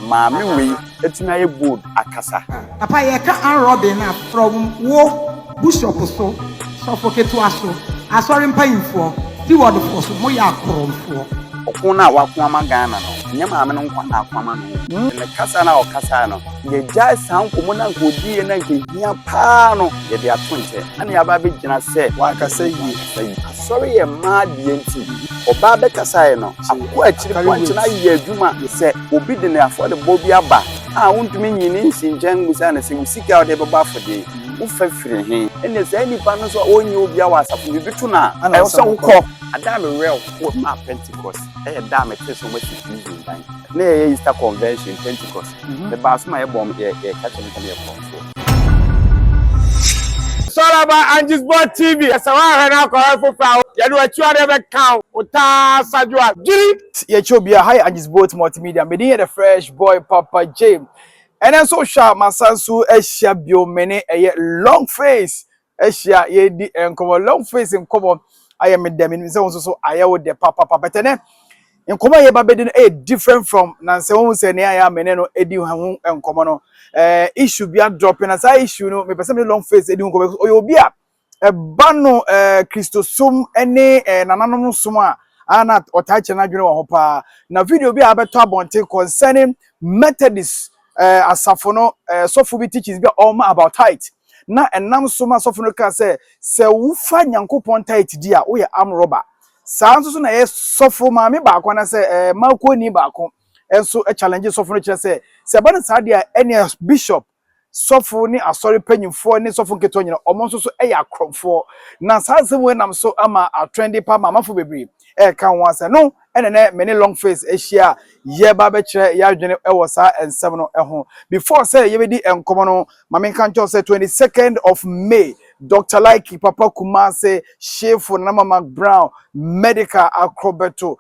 maame we etumi aye bold akasa papa ye ka an robin na from wo bishop so keto aso asori mpanyimfo di word for so mo ya akoromfo okun na wakoma Ghana no nya maame no nkwa na akwama no ne kasa na okasa no ye jai san komo na nkodi na nkehia pa no ye de atonche ana ya ba be gina se wakasa yi sorry ye ma de enti oba be kasa no akọ akiri kwanche na ye adwuma se obi de ne afọ de bobi aba a wontumi nyini nsinjan musa na se usika de baba afode ufa firi he ene se nipa no so onye obi awa asafo bi bitu na e so ukọ ada me real for ma Pentecost e da me tese so wati building dan na e Easter convention Pentecost the ba so ma e bom e catch me come e bom Soraba Angie Sport TV esawa na ko fofa ye do atua de be kan uta sajua giri ye chobia hi Angie Sport multimedia me dey the fresh boy Papa James and then so sharp masansu ehia biomene eye long face ehia ye di enkomo long face enkomo I am dem in say so ayewo de papa betene enkomo ye ba bedin e different from na say won say ne aya mene no edi hu enkomo no issue bia dropping as issue no me person long face edi enkomo oyo bia ba no Christosum ene nananom sum a ana otache na dwene wo ho pa na video bia abeto abonte concerning Methodist asafo no sofu bi teachings bi all about height na enam soma sofu no ka say wufa nyankopon tight di a wo ye am robber saa nso na ye sofu ma me ba ko na say mako ni ba ko enso challenge sofu no kire say ba na saa dia any bishop sofu ni asori panyimfo ni sofu keto nyina omo nso so ya akromfo na saa se we nam so ama a trendy pa mama fo bebre ka won ase no ene many long face ehia ye ba be kire ya dwene wo saa ensem no ho before say ye be di enkomo no mama kan cho say 22nd of May Dr. Like Papa Kumase Chef na Mama Brown medical acrobato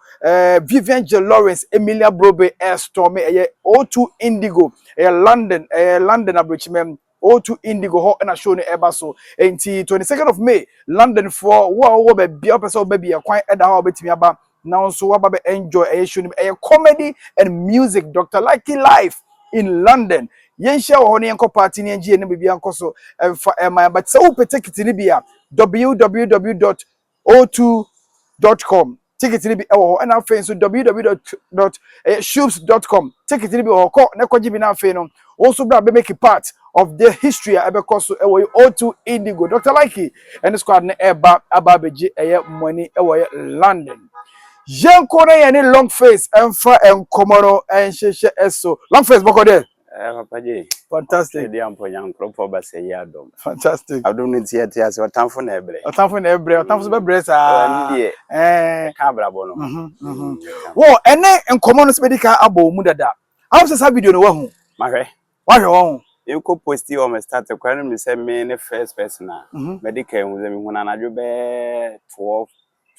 Vivian J. Lawrence Emilia Brobe Stormy O2 Indigo London abrochimem O2 Indigo ho na show no eba so enti 22nd of May London for wo be bia person baby kwan eda ho betimi aba now so waba be enjoy show no comedy and music Dr. Like life in London yen share ho ne enko party ne ngie ne bibia nko so but say who ticket ni bia www.o2.com ticket ni bi ho na afen so www.shoops.com ticket ni bi ho ko na kwaji bi na afen no also bra be make part of the history abeko so O2 Indigo Dr. Likey and the squad na eba ababeji money London Jenko na ye ni long face emfa enkomoro enhyehe eso long face boko de Papa J fantastic dey am ponyan crop ba say ya dom fantastic adom no tie ase otamfo na ebre otamfo be bre sa ka brabo no wo ene enkomo no spedika abo mu dada how say video no wahu mahwe wahu you ko post you on start kwanu me say me ne first person medical hu ze me hu na anadwo be 12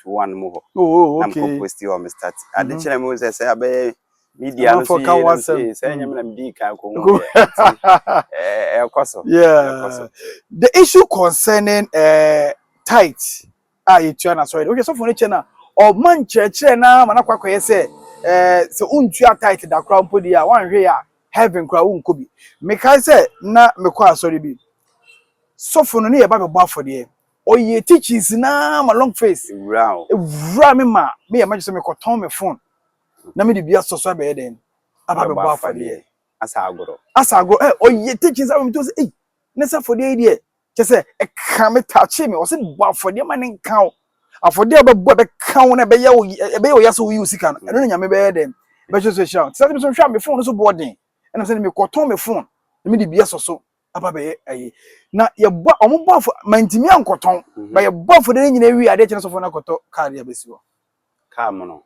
to 1 mo ho okay am ko post you on start ade kire me say abe media no say nyame na mdi ka ko mu yeah the issue concerning tight you na sorry okay so for na o man church na mana kwakwaye say se untua tight da kra mpodi a wan hwe a heaven kra unko bi me kai say na me kwa sorry bi so for no ne ye ba be bo afode oye teachings na ma long face evra me ma me ye ma so me koton me phone na me di bia soso be den aba be bo afode asagoro oye teachings am to say na say afode e die che say e ka me touch me o say bo afode ma ne kan afode be bo be kan na be ye o ya so wi usika no no nya me be den be so shout say me so hwa me phone so boarding and say me koton me phone na me di bia soso aba be ayi na ye bo omo bo afo mantimi ankoton ba ye bo afode nyina wi ade che so fo na koto card ya besiwo come no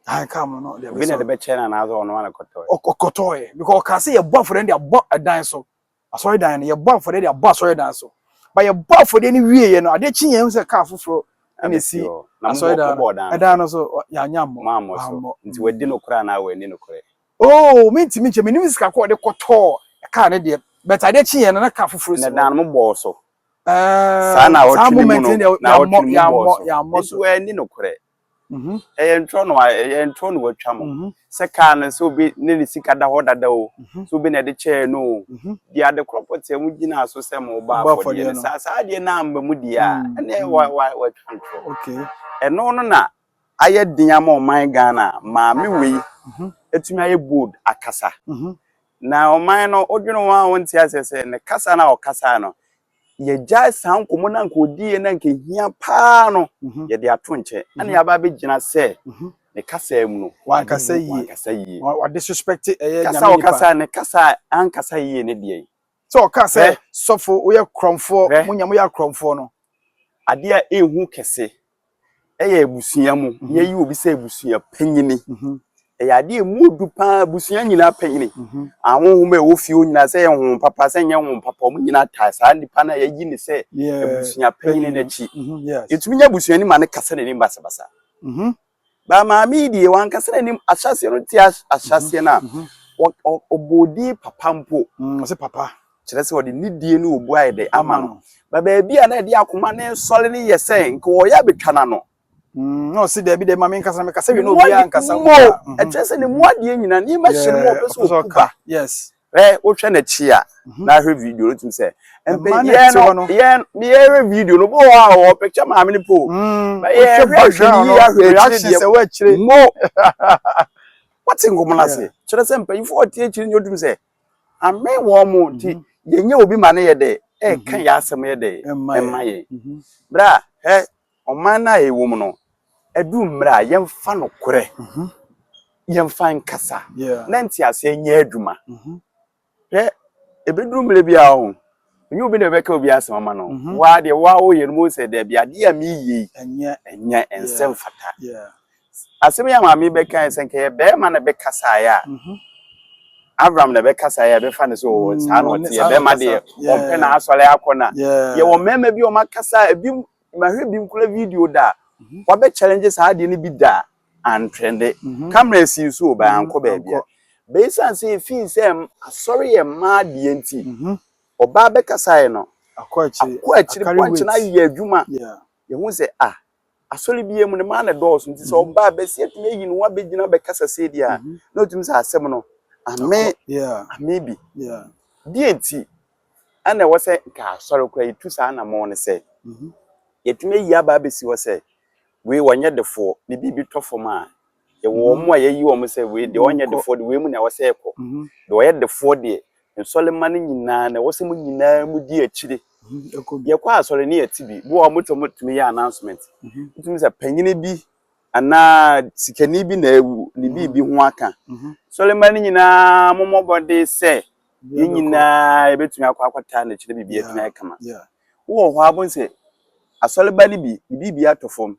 we need be chena na zo no na koto koto because ka say ye bo afode dey abo adan so asori dan ye bo afode dey abo asori dan so ba ye bo afode ni wie ye no ade chi ye se ka foforo na si asori dan adan no so ya nyammo mammo so nti wadi no kura na wani no kure oh minti che me sika ko de koto ka ne de but ade chi ye no na ka foforo na dan mo bo so sana o tuni mo no ya mo so wani no kure Entro no watwa mo. Se car no so be ne sika da hoda o. So be na de chair no. Dia de property mu gina so se mo ba for de sa de na amba mu dia. Ene wa control. Okay. Eno no na aye dinya ma oman Ghana ma me we etumi aye bold akasa. Na oman no odweno wa wonti asese ne kasa na okasa no. Ye jai san komo na nkodi na nke hia pa no ye de ato nche ana ya ba be gina se ne kasa mu no wa kasa yi wa disrespect nyame kasa o kasa ne kasa an kasa yi ne de so kasa sofo wo ye kromfo munyam ya kromfo no ade a ehu kese eye ebusua mu ye yi obi se ebusua panyini ya ade mu du pa busua nyina panyini ahonhom e wo fie nyina se ye ho papa se nye ho papa mu nyina ta sa nipa na ye yi ni se busua panyini na chi etumi nya busua ni ma ne kasa ne basa basa ba ma mi die wan kasa ne ahyase no ti ahyase na obodi papa mpo se papa kire se odi nidie no obu ayede ama no ba ba bia na de akoma ne sole ne yese nke wo ya betwana no no si de bi de mama nkasa me kasa wi no obi ankasa mo etwese ne mo ade nyina ni ma hye no opeso okuba yes wo hwe na chi a na hwe video no tum se empe ye video no bo wa wo picture ma me ni po ba ye reaction se wa chire mo what's ngom na se kire se empe ifo tie chire ni odum se ame wo mo ti ye nya obi ma ne ye de kan ya asem ye de emma ye bra oman na ye wo mo no edu mra yemfa no kore yemfa nkasa na nti ase nya aduma ebedu mre bia ho nyu bi na beka obi asem ma no wa de wa wo ye no mo se de bia de am yi enya ensem fata asem ya ma mi beka ensenke ye be ma na beka sa ya Abraham na beka sa ya be fa ne so sa no ti ye be ma de o pe na asole akona ye wo mema bi o makasa ebi mahwe bi nkula video da wa be challenges ha de ni bi da and trend camera si so ba anko ba bia be san say fin say sorry e ma de enti oba be kasa no akwachi kwanchi na ye adwuma ye hu say asori bi emu ne ma na doors nti so oba be si etime yi no wa be gina be kasa say dia na otum say asem no ame maybe di enti ana wo say ka asori kwa itu sa na mo ne say yetime yi aba be si wo say we wonye defo ne bibi tofo ma ye wo mo ayi wo mo say we de wonye defo de we mu na wo say ko de wo ye defo de nsolema ne nyina na wo say mu nyina mu di akire ye kwa asori ne yetibi bo wo mutumi ya announcement mutumi say panyine bi ana sikani bi na ewu ne bibi ho aka solema ne nyina momobode say ye nyina ye betumi akwata na akire bibi etumi akama wo ho abon say asoleba ni bibi atofom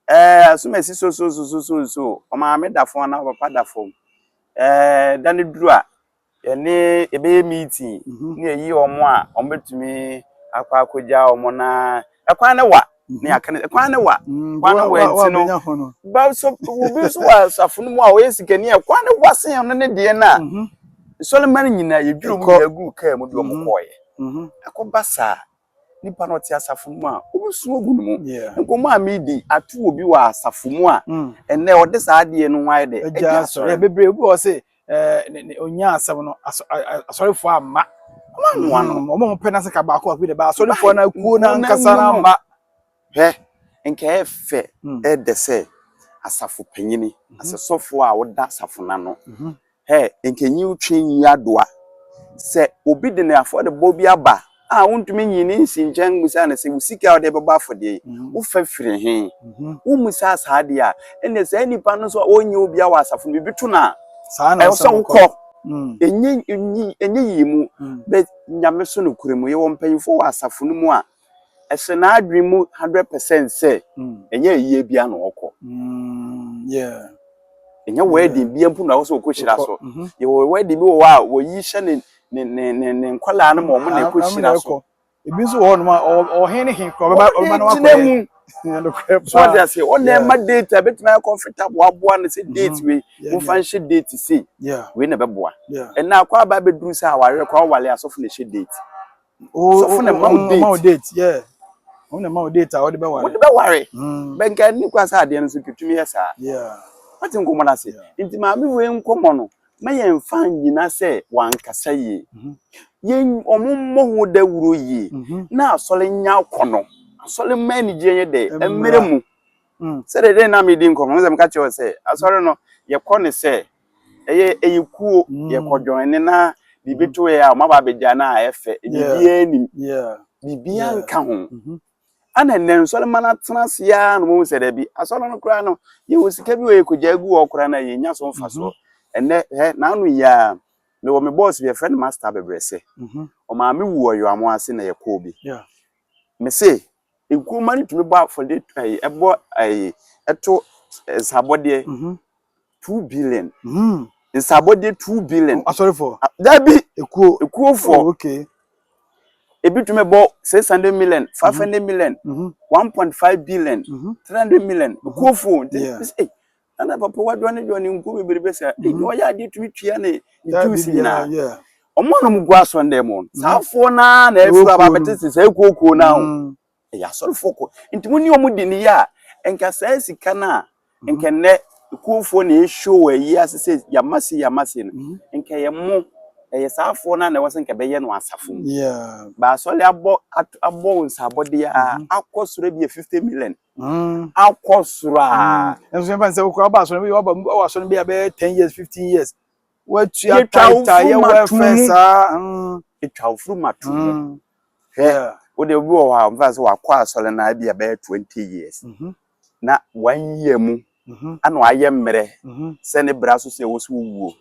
asumesi so o ma me da fon na papa da fom dani duru a ye ebe meeting ni eyi omo a o betumi akwa akoja omo na ekwan ne wa ni akane ekwan ne wa kwan wa ntino ba so ubi so wa safunu mu a o yesikani ekwan ne wa sen no ne de na Solomon nyina ye duru mu ya gu ka mu do mo koye akobasa nipa no ti asafo mu a obusu ogun mu nkomo amidi atu obi wa asafo mu a enne ode sa ade no wae de eja so ya bebre obi o se onya asem no asorefo amma omo pe na se ka ba ko abi de ba asorefo na kuo na nkasa na amma nke efe de se asafo panyini asesofo a woda asafo na no nke nyi utwen yi adoa se obi de na afọ de bobi aba wontumi nyini nsinchen musa na se usika ode beba afode wo fa firi he wo musa saade a ene se nipa no so onye obi a wasafo bibitu na saa na so nkọ enye yimu be nyame so no kuremu ye wo mpanyifo wasafo no mu a ese na adwemu 100% se enye yiye bia na okọ enye wedding bia mpu na wo so okohira so ye wedding bi wo a wo yi hye ne nkwala na mo na ekohira so ebi so ho no ma o hen hen ko ba na wakọ so that say on na date betima comfortable aboa na say date we wo fan date say we na beboa and na kwa ba beduru say aware kwa wale asofo na she date so for na ma date Una ma data o de be What ware. the worry? Mm. Benka ni kwasa ade no so twetumi yesa. Yeah. Ati nkomo na se. Nti ma me we nkomo no. Ma ye mfa nyina se wankasa ye. Yen omummo hu da wuro ye. Na asole nya kono. Asole mani je de emere mu. Se de na me di nkomo no se mka che o se. Asole no ye kone se eye kuo ye kodwon ne na bibitu ya ma ba beja na efe bibia ni. Yeah. Bibia nka ho. Ana nen sole mana tenase ya no mo se da bi asole no kura no ye wosika bi we koja gu wo kura na ye nya so mfa so enne na anu ya me wo me boss be friend master bebrese o ma me wu oyo amo ase na ye ko bi Yeah. me say enku mani tumi ba for the ebo eto sabode 2 billion sabode 2 billion Sorry for. that be Ekuo for okay. Ebi to me bo 600 million, 500 million, 1.5 billion, 300 million. Go for say, and papa what do you go be besa? You ya di to me tia ne juice na. Yeah. Omo no mu gwa so ndem on. Sa fo na na efu aba betisi say koko na o. Ya so foko. Nti mu ni omu di ni ya enka sa sika na enka ne kuofo na e show ayi asese yamasi no. Enka ye mo Safo na was nke beye no asafo. Yeah. Ba so le abo nsabode ya akosoro bi 50 million. Akosoro. Enso yemfa nse okura ba so bi wa so bi be 10 years 15 years. What you tight ye welfare sa Etwa furu matu. Yeah. Wo de obi wo ha mfa so wakwa asole na bi be 20 years. Na 1 year mu ana waye mmere se ne bra so se wo so wuo.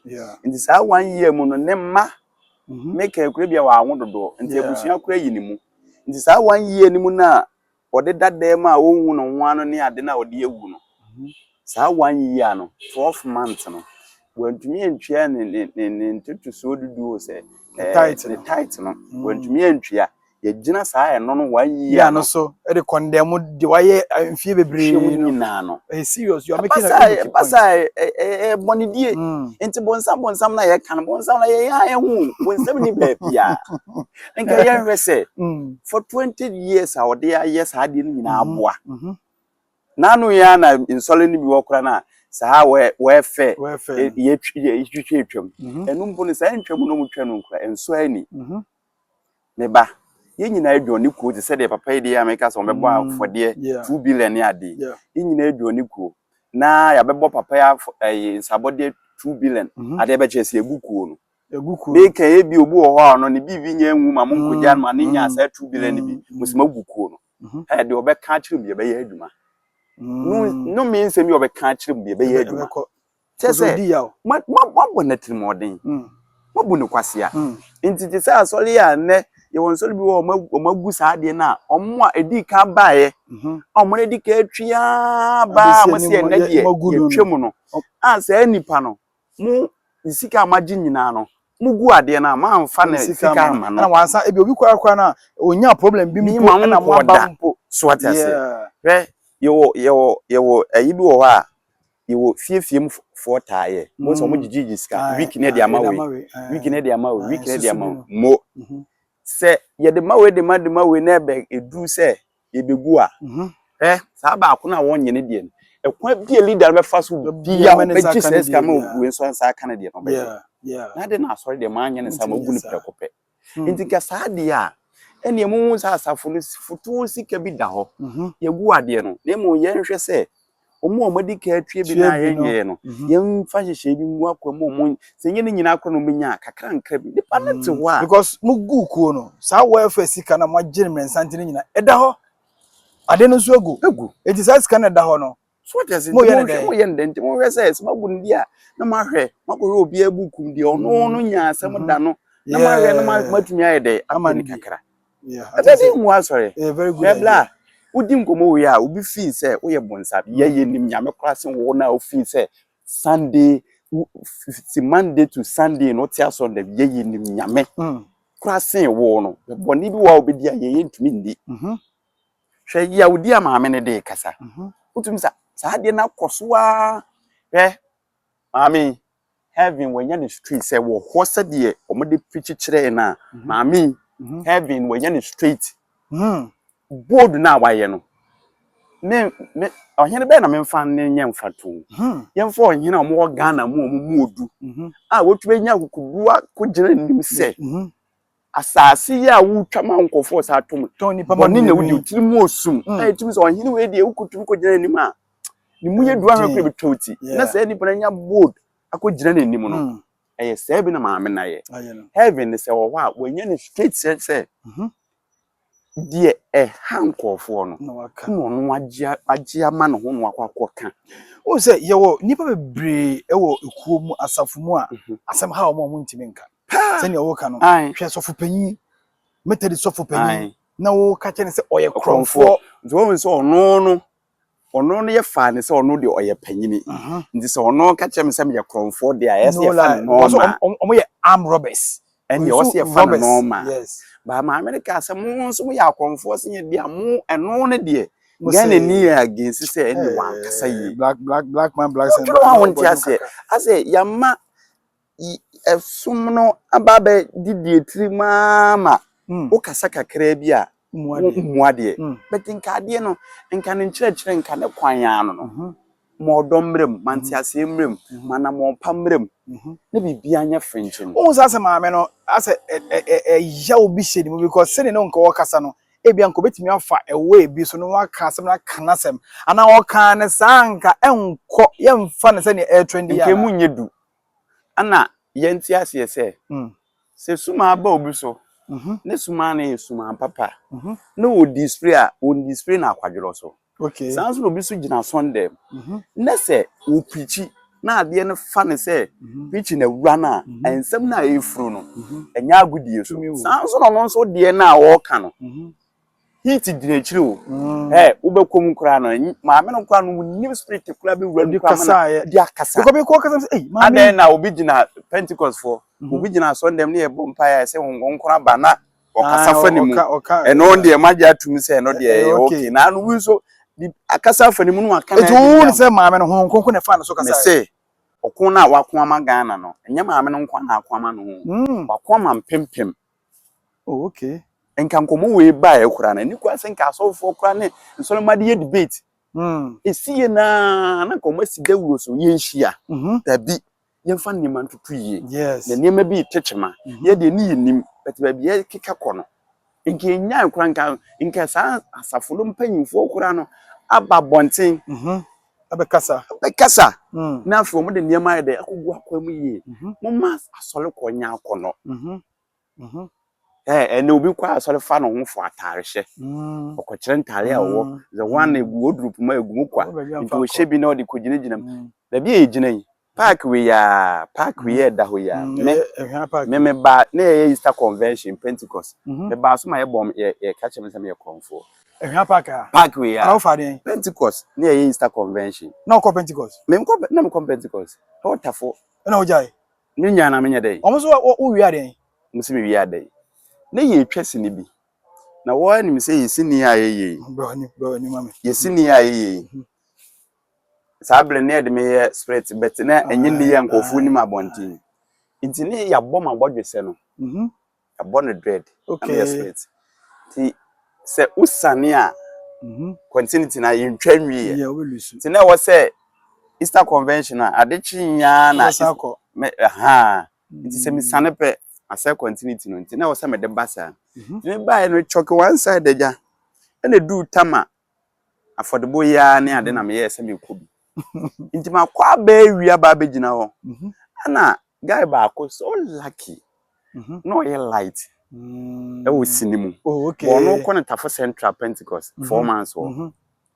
Nti sa 1 year mu no ne ma make ekure bia wa anwododo nti abusua kura yi ni mu nti sa 1 year ni mu na ode dadam a wonhu no ho ano ne ade na ode ewu no sa 1 year no 12 months no wantumi antwia ne ntutu so dudu se tight no wantumi antwia ye gina sa eno no 1 year no so e de condemn de waye mfie bebre no serious you are making a basa bonidie enti bonsam na ye kan bonsam na ye ya hu bonsam ni ba bia nka ye hwese for 20 years a ode yes ade ni na aboa nanu ya na insole ni bi wokra na sa we fe ye twitwe twam enu mpo ni sa ntwam no mutwa no nkra enso ani ne ba ye nyina adwoni ko te se de papa ide ya meka so mebọ afode 2 billion ya de ye nyina adwoni ko na ya bebọ papa ya sabode 2 billion ade be chese egukuo no make e bi obu ho no ne bibi nya enwu ma mo nkoja ma ne nya sa 2 billion bi musima gukuo no he de obe ka kire bi be ya adwuma no mean say me obe ka kire bi be ya adwuma chese ma bona trimodin ma bunu kwasea ntiti sa asole ya ne ye wonsole bi wo magu sa de na omo a edi ka baaye omo edi ka atwia ba amase na de ye twemu no ansa nipa no mu sika maji nyina no mugu ade na ma amfa na sika ama no na wansa ebi obi kwara na onya problem bi mpo na mo aba mpo so what I say re yewo ayi bi wo ha yewo fiefiem for taaye mo so mo jiji sika week na de amawe week na de amawe week na de amawe mo se ye de mawe de mawe na be edu se ye begu a sa ba ko na wonye ne de ekwa bi leader be fa so bia be Jesus ka ma we so ansa aka ne de no be na de na asori de ma anya ne sa ma gu ne prekope nti ka sa de a ene mu sa asafo no futu sika bi da ho ye gu ade no na mo ye nhwe se omo madika atwie bi na ye no ye fa hyehye bi mu akwa mo se nye ne nyina akwa no menya kakra nkra bi nipa na te ho a because mugu kuo no sa welfare sika na magire mensante nyina eda ho ade no so agu eti sa sika na eda ho no so just mo ye ndenti mo hwe se ma bu ndi a na ma hwe makọ hwe obi abukum di ono no nya asem da no na ma hwe na matumi ayede amani kakra ade mu asore very good udi nkomo we a obi feel say wo ye bonsa ye nim nyame kwase wo na o feel say Sunday si Monday to Sunday no tia Sunday ye nim nyame kwase wo no boni bi wa obedi a ye ntumi ndi hwe ya udi amaame ne de kasa utumi sa de na kosoa maame heaven when you the street say wo hosa de omode pichi kire na maame heaven when you the street board na waye no me ohene be na me mfa ne nya mfato ye mfa ohene omo Ghana mu odu a wotube nya kokudua ko gina nim se asase ya wutwa mankofo sa atom Tony pa boni na wudi tiri mu osum tumi so ohene we de ukutum ko gina nim a ni mu ye duwa hwe ko betoti na se ni nya board ako gina nim no eye se bi na maame na ye heaven se wo a wonye ne straight se die hankofo no no agye ama no ho no akwakoka o se ye wo nipa bebre e wo ekuo mu asafo mu a asem ha o mo ntimi nka se ne wo ka no hwe sofo panyi metedi sofo panyi na wo ka chene se oye kromfo zo so ono no ye fa ne se ono de oye panyini ndi se ono ka cheme se me ye kromfo de a yes ye fa no ma omo ye arm robbers and you see a fan normal. Yes. But my America, some so we are comforting the amu and no idea. Gane near against say anyone say black man black sen. I want to say I say yama sumno ababe didi tri mama o kasa kakra bi a muade but nka de no nka ne nkyerɛkyerɛ nka ne kwan ano no modom mantiase mrem mana mo pamrem ne bibia anya french no o sa se maame no ase ya obi hyedi mu because se ne no nka wakasa no ebia nko betimi afa ewe bi so no waka asem na kanasem ana waka ne sanka enko yemfa ne se ne air trendy ya nke mu nyedu ana yentiase se suma aba obi so ne suma na suma papa no display na akwadworo so. Okay. Sounds no be so gina Sunday. Na se wo preach na ade ne fa ne se preach na wura na ensem na efuru no enya agudie so. Sounds no so de na wo ka no. Heat dinachiri o. Wo bekom kura no maame no kura no new spirit kura be wura di kasa di akasa. Ko be ko kasa say maame ade na obi gina Pentecost for obi gina Sunday ne e bom pa ya se won kura ba na okasa fa ni mu. Eno de magya tumi se eno de okay na no wi so akasa fani mu no aka na etu se maame no ho konko ne fa no so kasa me se okon na wakon ama Ghana no enye maame no nkwa na akwa ama no ho wakon ma mpempem okay enka nkomo we ba e kura na ni kwa se nka asofo kura ne nsolo made ye debate esiye na nkomo si dawuro so ye nhia tabi ye fa nima ntutu ye na niema bi techema ye de ni nim betiba bi ye keka kono nke nya kura nka sa asafolo mpanyimfo kura no aba bonten abekasa na afọ mo de niema de akogu akwam yi mo ma asole konya akono ene obi kwa asole fa no ho fo atare hye okokire ntare a wo the one egu odrupu ma egu mu kwa nti wo hye bi na odi kogine ginam da bi e gina yi park we da ho ya me ba na Easter convention Pentecost me ba so ma ye bom ye ka che me se me konfo park we ya Pentecost na Easter convention na ko Pentecost me ko Pentecost ho tafo na ojai ni nya na me nya dai omo so wo wi ade musi me wi ade na ye twese ni bi na wo ani me se yesini ayeye bro ni mama yesini ayeye sabre ne de me spirit bet na enye ni ya nkofu ni mabontin nti ne ya bom abodwese no ya bon dread okay spirit ti se usane a continuity na yintwanwie ya welusu ti na wo se Easter convention a adechi nya na nti se mi sane pe asa continuity no nti na wo se me de basa ni ba no choke one side ja ene du tama affordable ya ne ade na me ye se me kobi nti ma kwa ba ewia ba begina ho ana guy ba ko so lucky no ye light e wo sinimu okay ono ko na tafo Central Pentecost 4 months ho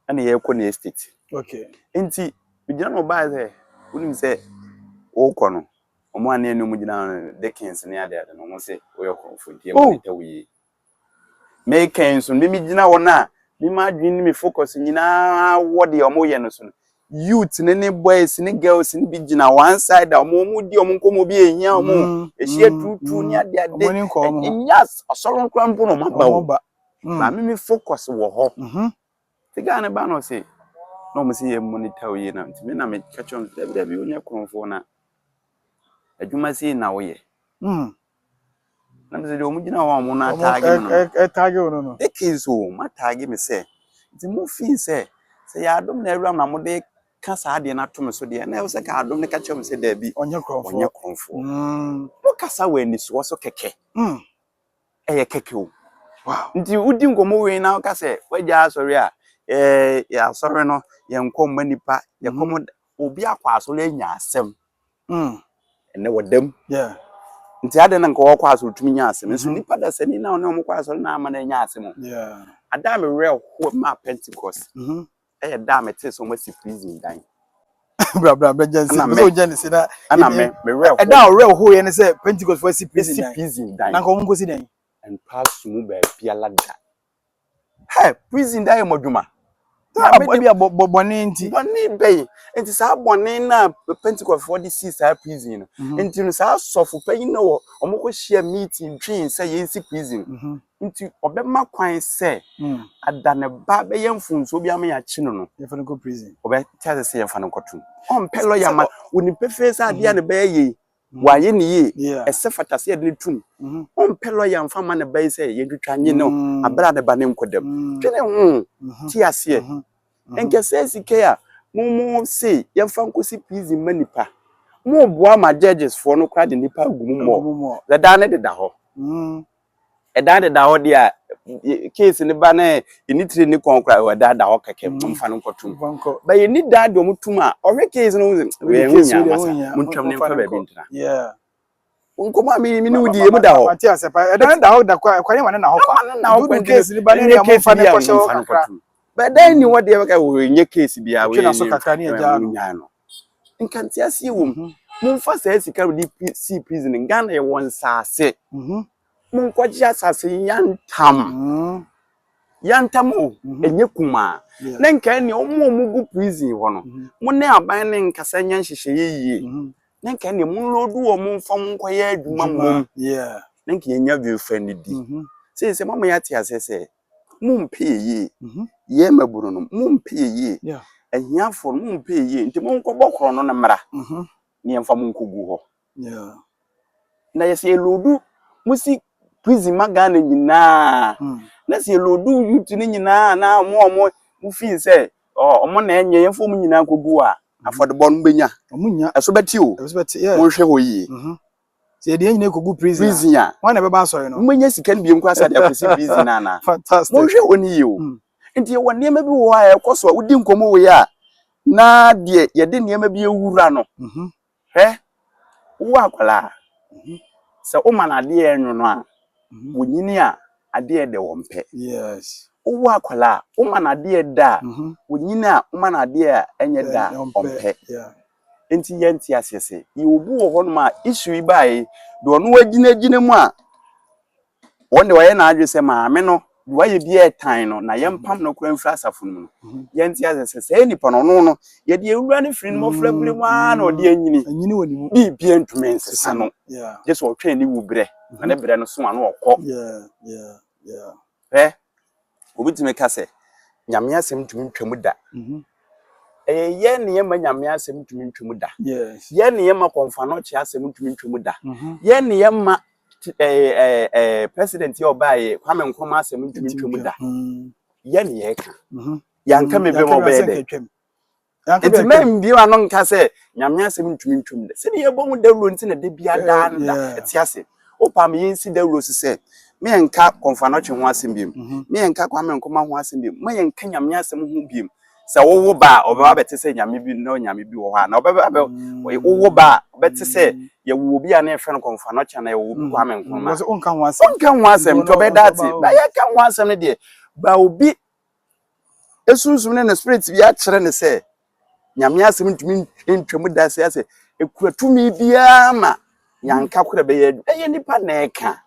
ana ye ko na estate okay nti begina no ba ze unim se wo ko no omo ane no mugina Dickens ne ade no mo se wo ye ko fo die mo ta wi make sense mi gina wona mi ma dwin mi focus nyina wo de omo ye no so youth ne boys ne girls ne bigina one side omo di omo nkomo bi ehia omo ehie tutu ni ade nyas asoron krampo no maba ba mi focus wo ho tiga ne ba no se no mo se ye monitor ye na ntimi na me kachon bi onya kronfo na adwuma se na wo ye na me say de omu gina wa mo na tag me no tag no decades o ma tag me say the mo feel say ya adom na awura na mo de ka saa de na to me so de na e say ka adom ne ka chem say da bi onye kromfo mo kasa we ni so keke eye keke o wow nti udi nkomo we na ka say waja sorry a ya sorry no ye nkom manipa ye kom obi akwa asole anya asem ene wodam yeah nti ade na nko wakwa asole tumi nya asem nso nipa da sani na ono mo kwa asole na ama na nya asem yeah ada me real ho ma Pentecost da me tese o ma si prison dan bra jensen so jensen na ana me real da real ho ye ne say Pentecost for si prison dan na ko mo si dan and pass mu ba bia lada hey prison dan moduma bia bobone nti boni be enti sa boni na Pentecost for the see sa prison enti no sa sofu payin na wo omko share meeting twin say yensi prison nti obema kwan say adane ba be yemfunso bi am ya chi no ye fa no prison obe tell say yemfa no kotum on pelo ya ma woni pefe ade ya ne ba ye waye ne ye esefata say de tum on pelo ya mfa ma ne ba say ye twitwa nye no abra de ba ne nkodam twene ti ase enke say sike a mo say yemfa nkosi prison manipa mo boa ma judges for no kra de nipa gumu mo the da ne de da ho da ho dia case ni ba na initire ni konkra wa da ho keke mfa no nkotum ba ye ni da do mutum a ohwe case no we hunya masa muntwam ne mfa ba bi ntina yeah nkoma mi ni wudi e mu da ho mati asepa da ho da kwa ne na ho kwa na ho kwa case ni ba ne ya mfa ne ko show kakra ba dai ni wode e ka wo nye case bia we na so kakra ne ya no nkanti ase wom mumfa sa sika di si prison Ghana ye won saase munkwaji asase yantam o enye kuma na nka ne omugu prison ho no mo ne aban ne nkasa nya nhihye yiye na nka ne mo lodu o mo mfam nkoye adwuma mom yeah na nka nya bi friend di se mama ya ti asese mumpe yi ye maburu no mumpe yi yeah ahiafo mumpe yi nti mo nkobọ kro no na mra ne mfam nkogu ho yeah na yesi lodu musi prison magana nyina na se lodu yutu ni nyina na mo feel say omo na enye yefom nyina kogu a afodebo no benya omunya eso beti o yeah mo hwe ho yi se de nyina kogu prison a wan na be ba sorry no mmenya sika no biem kwa sa de akosi prison na fantastic mo hwe ho ni yi o nti wo niam bi wo a ekoso a wodi nkomo we a na de ye de niam bi ewura no wo akwala se o manade enwo no a wonyini a ade de wompe yes wo akwala o manade da wonyini a o manade a enye da ompe yeah enti yenti asese yi obu wo ho no ma issue bai do no wagina mu a wonde waye na adwe se maame no waye bi etan no na yempam no kura mfra asafo no yenti asese se nipa no no ye de ewura ne firi no mofrabule mu a na ode anyini woni mu bi bi entumensesa no yeah just wo twen ni wubre na ne bre no so ano okọ yeah obitime ka se nyame asem tumi ntwamu da ye ne ye ma nyame asem tumi ntwamu da yes ye ne ye ma konfa no che asem tumi ntwamu da ye ne ye ma president ye obaye Kwame Nkrumah asem ntumi ntwamu da ye ne ye ka yanka mebe mo be de enti mem bi wa no nka se nyame asem ntumi ntwamu da se ne ye bo mu dawro nti na de bia da na eti ase opa me yensi dawro se me enka konfa no che ho asem biem me enka Kwame Nkrumah ho asem biem me enka nyame asem ho biem sa wo ba oba bete se nyame bi no nyame bi wo ha na oba wo ba bete se ye wo bi a na efe no konfa no cha na ye wo bi Kwame Nkrumah so onka ho asem to be that ba ye ka ho asem ne de ba obi esunsun ne spirit bi a kire ne se nyame asem ntumi ntwamu da se ase ekuatumi bia ma yanka kura be ye nipa na eka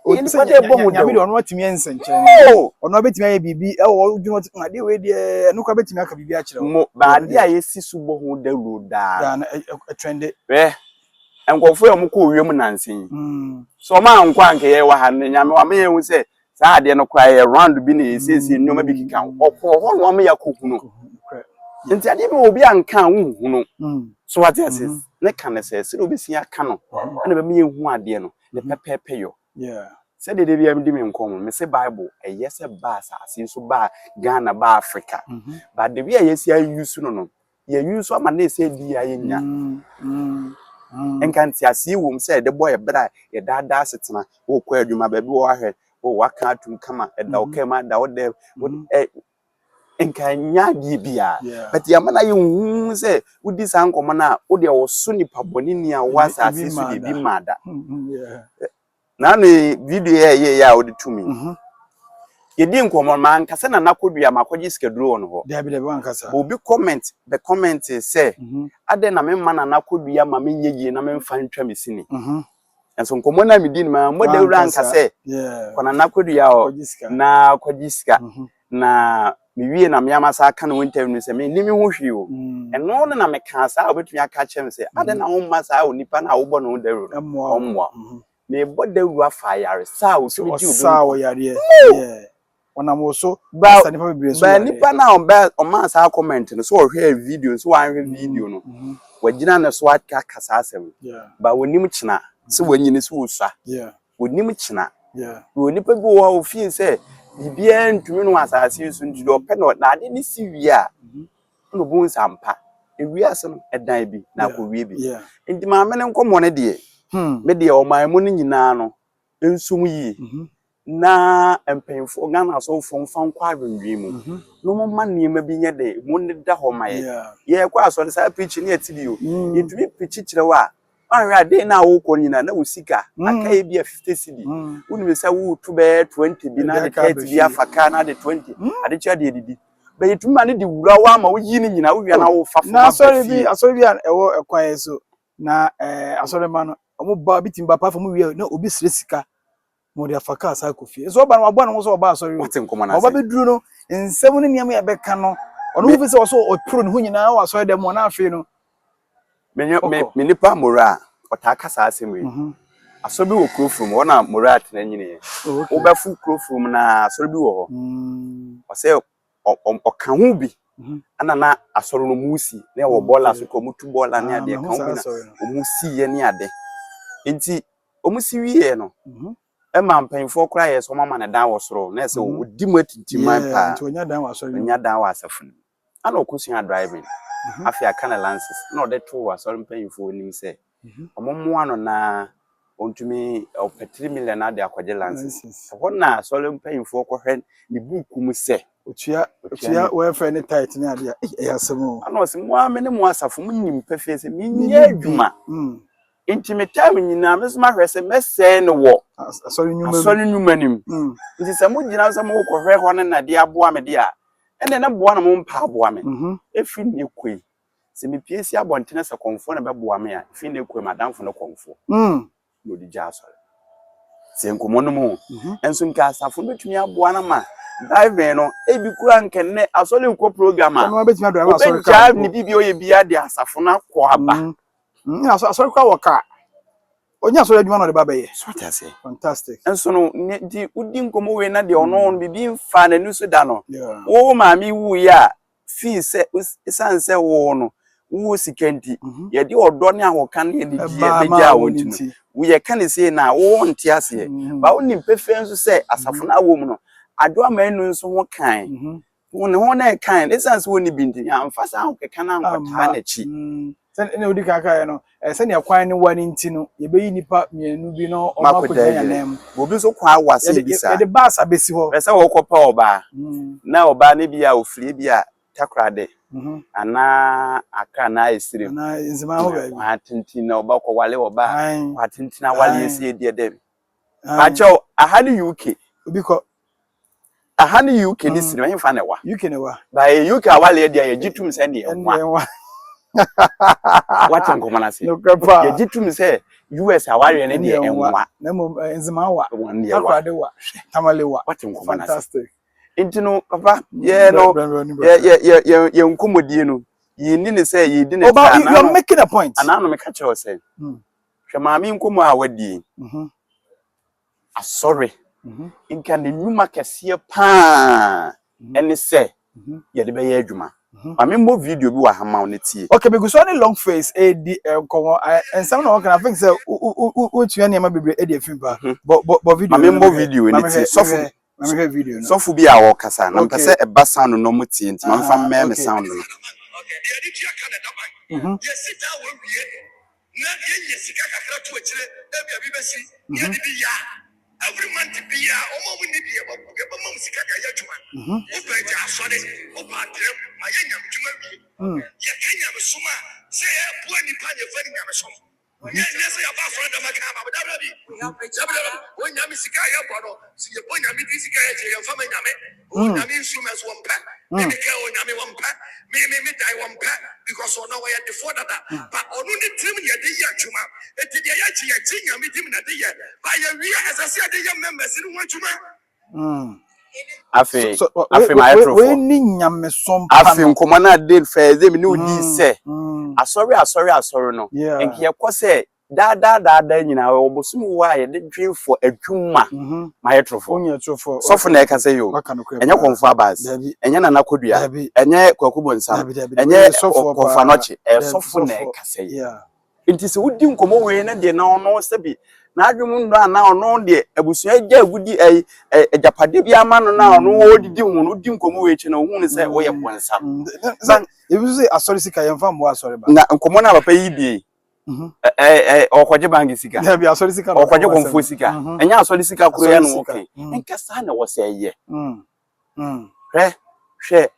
o ti se nyame de ono atimi ensenkyere ono betimi aye bibi e wo dwuma ade we de no kwa betimi aka bibi a kire mo ba ade a yesi subo ho dawro da na trend enkofo ya mko wiem nansen so ma nkwa nke ye wa ha nyame wa me hu se sa ade no kwa ye round bi na esesi nnoma bi kika okọ ho no ma ya kokuno nti ade bi obi anka hu no so what is ne kan se se obi sia ka no na be me hu ade no ne pepepe yo Yeah. said the baby am di me nkom me say Bible yes a ba asase so ba Ghana ba Africa but the way yes ya use no ye use am na say di aye nya enkanti ase wom say the boy bra ye dada setena wo kwa adwuma ba bi wo ahwe wo waka atum kama da wo kema da wo de enkanya di bia but ya mana ye hu say wudi san komo na wo de wo so nipa boni ni a wo asase so de bi mada na no video ye ya wo de tumi yedi nkomo man kase na nakodua makoji schedule on ho de wan kasa obi comment the comment say ade na me man na nakodua ma me nyeye na me mfa ntwa me sini enso nkomo na me din ma mo de wura nkase kona nakodua o na kojiska na me wie na me amasa aka no interview say me nimi ho hwi o eno na me ka sa obetumi aka chem say ade na ho masa o nipa na wo bo no de ru omwa me bo de ru afa yare sa o so di o yare Onamoso ba nipa na o man sa comment no so o hwe video so wan hwe video no wagina na so aka kasa asem ba wonim kina so wanyini so usua wonim kina wonipa bi wo ofin say bibia ntumi no asase so nti do pe na ade ni si wi a no bu nsampa ewi asem edan bi na ko wi bi nti ma me ne nkomo ne de me de o man mu no nyina no ensum yi na empenfo Ghana so fonfan kwa adwendwe mu no mo man niema bi nye de mo ne da ho maye ye kwa so sa pitch ni atibio yetumi pitch kirewa anhwe ade na wo ko nyina na usika aka e bia 50 cedi wonu se wo to be 20 bi na de 30 bi afaka na de 20 ade chia de didi be yetumi ma ne de wura wa ma wo yi ni nyina wo wia na wo fafo na asori bi ewo ekwan so na asori ma no omo ba bitimba pa fo mo wia na obi sire sika mo de afaka asa kofie so oba no agba no so oba asori oba be duru no nsem ne niam ya be ka no ono wo fi se so opro ne ho nyina wa asori dem na afi no me nipa mora otaka sa asemi asori bi wo krofrum wona mora atena nyine wo ba fu krofrum na asori bi wo ho o se o kan hu bi ana na asori no musi na wo bola so ko mutu bola ne ade kan hu na o musi ye ne ade enti o musi wiye no ema mpanfo kra ye so mama na dan wo soro na se odi mu atintiman pa nti onya dan wa asori onya dan wa asafunu ana okusia driving afia kana lances na ode to wa soro mpanfo ni se omommo ano na ontumi o 3 million na de akwaje lances ho na soro mpanfo ko hwe ni buku mu se otua we fe ne tight ne ade e yasemo ana o se mo amene mo asafu mo nyim pefie se minya adwuma intimate nyina mesma hwese mese ne wo asori nyuma nim nti se mo gina se mo ko hwe ho ne na de aboa me de a ene na boa na mo mpa aboa me efi ne koi se me piesi abontene se konfo na be boa me a efi ne koi madamfo ne konfo no di ja asori se nkomo no mo enso nka asafo betumi aboa na ma drive no ebi kura nkenne asori nko program a no betumi adwa asori ka ni bibi oye bia de asafo na ko aba asori kwa waka onya asori adwuma no de babaye so say fantastic enso no di udi nkomo we na de ono no bibi mfa na nusu da no wo maami wu ya fi se sanse wo no wo sikenti ye de odo ne ahoka ne ye de beja wonti no wo ye kan se na wo nti ase ba wo ni pefe nso se asafo na wo mu no ado amanu nso ho kan wo ne ho na kan esanse wo ni binti ya mfa sa ho keka na nkota na chi ne odi kaka no se ne kwan ne wani nti no ye beyi nipa mienu bi no o ma ko janya nem obi so kwa wase bisa ye de bas abesi ho pese wo kopa oba na oba ne bia ofiri bia takrade ana aka na esire na nzima ho ba atinti na oba ko wale oba atinti na wale esi de dem acho ahani UK obi ko ahani UK ni sire yin fa na wa UK ne wa ba UK awale de ye gitum se ne wa What ngoma na se ye gitum se US aware ne de enwa na mo nzima wa takrade wa tamale wa what ngoma na se fantastic intino papa ye no ye nkomodie no ye ni ne say ye di ne ta you are making a point anano me ka che o say hwe maami nkomo a wadie sorry inka ne nyuma kese pa ene say ye de be ye adwuma I mean more video bi wa hama on tie. Okay, because only long face di enkomo and some no can think say u tu na ma bebre e di afim ba. But video. I mean more video on tie. So video no. So fu bi a wo kasa na mpese e ba sound no mo tie nti ma fa me sound no. Okay, the editor can that man. Yes, sit down where we are. Na ye sika kakra to akire e bia bi besi. Ye di bi ya. Every month be ya. Omo we need be able to get mom sika ka ya juma. O ba ja so de. O ba de ma ye nyam juma bi. Ye kenya me suma. Say e bo ni pa ye fani nyam so. Ye say ya ba so da maka ba da bi. O nyam sika ya bo no. Si ye bo nyam di sika ya che ya fa ma nyame. O nyam instruments won pa. Me ke o nyame won pa. Me die one pack because on our before that, but on the team ya de ya chuma, et the ya chi ya chi ya meeting na de ya. By ya we as I said the young members in one chuma. Afi my true. We ni nyame som pa. Afi nkomo na de fe ze me no di se. Asori no. Enki ye ko se da nyina obosum wa ye de dream for adwuma. My true. Onye true for. Sofo na e ka se yo. Enye konfo abas. Enye na nakodua. Enye kwakubo nsam. Enye konfo anoche. Sofo na e ka se. Yeah. Nti se wudi nkomo we na de na ono se bi na adwum ndo ana ono de abusu agya agudi ejapade bi ama no na ono odidi hu no di nkomo we chi na hu ne se wo ye bonsam. Ebi say asori sika ye mfa mo asori ba. Na nkomo na papa yi die. Okwaje bangi sika. Ya bi asori sika. Okwaje konfo sika. Enya asori sika kuro ya no okay. Enka sa na wo se ye. Hwe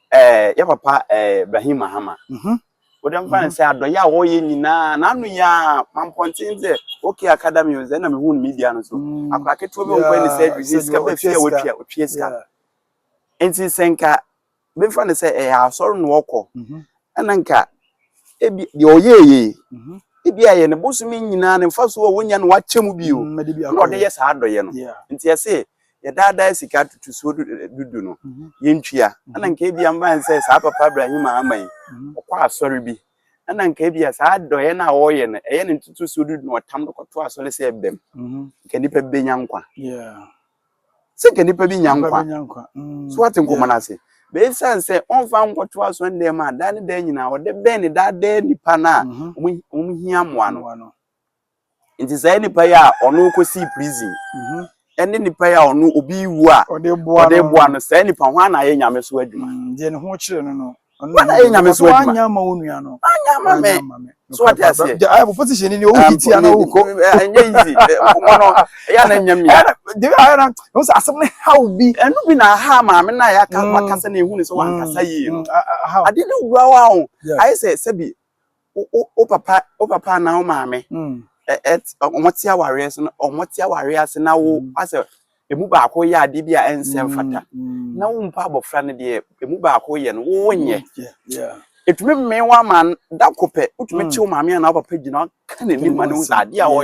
ya papa Ibrahim Mahama. Odem fan say adoya wo ye nyina na anu ya mampontin ze okay academy ze na me hu media no so akwa keto be won ni say sika be fie wotwa sika enti senka be fan say asoro no woko ananka ebi de oyeye ebi aye ne bosumi nyina ne faso wo wonya no wachemu bio no de yes adoye no enti yese ye dada sika tutuso dudu no yentwia ananka ebi amban say sa papa Ibrahim Amai okwa asori bi ananka ebi ya sa adoye na woye no eye ne tutuso dudu no tam do koto asori say ebem nke nipa benya nkwa se nke nipa bi nyankwa so what nkoma na se be sense onfa nkoto aso ndem ma dan da nyina wo de ben ni dada nipa na hia moa no nti say nipa ya ono kosi prison ene nipa ya ono obi wu a ode boa no say nipa ho na ye nyame so adwuma de ne ho kire no no na ye nyame so adwuma anya ma onua no anya ma me so what ya say I have position ni o hiti ana o ko anya easy no ya na nyame ya de ya no so asem ne how bi enu bi na ha ma me na ya ka makasa na ehunu so wan kasa yi no ade ne wura wa ho I say sebi o papa na o ma me omotia ware so omotia ware ase na wo ase emu ba ko ya ade bia ensem fata na wo mpa abofra ne de emu ba ko ye no wo nye etumi me wa man da kope utumi chi wo maame na papa gina kan ni ma no sa ade a wo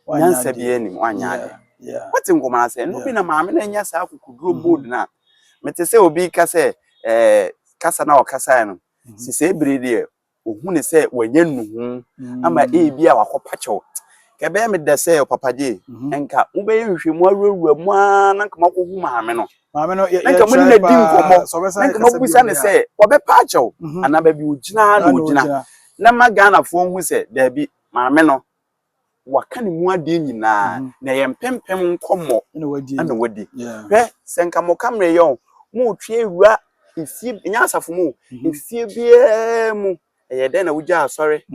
nyansa bia ni wanya ade wati ngoma ase no bi na maame na nya sa akukuduro board na mete se obi ka se kasa na o kasa no sise ebirede ohu ne se wanya nuhu ama bia wakopacho kebe me de se papa je enka ube nhwemu awuwa mu na nka makohu maame no nka mo na di nkomo nka mabusa ne se obe pacho ana ba bi ogina na ogina na magana fo hu se da bi maame no waka ne mu ade nyina na ye mpempem nkomo na wadi hwe se nka mo kamre yo mo twe ewura ifie nya asafo mu ifie bia mu ye de na wugya asori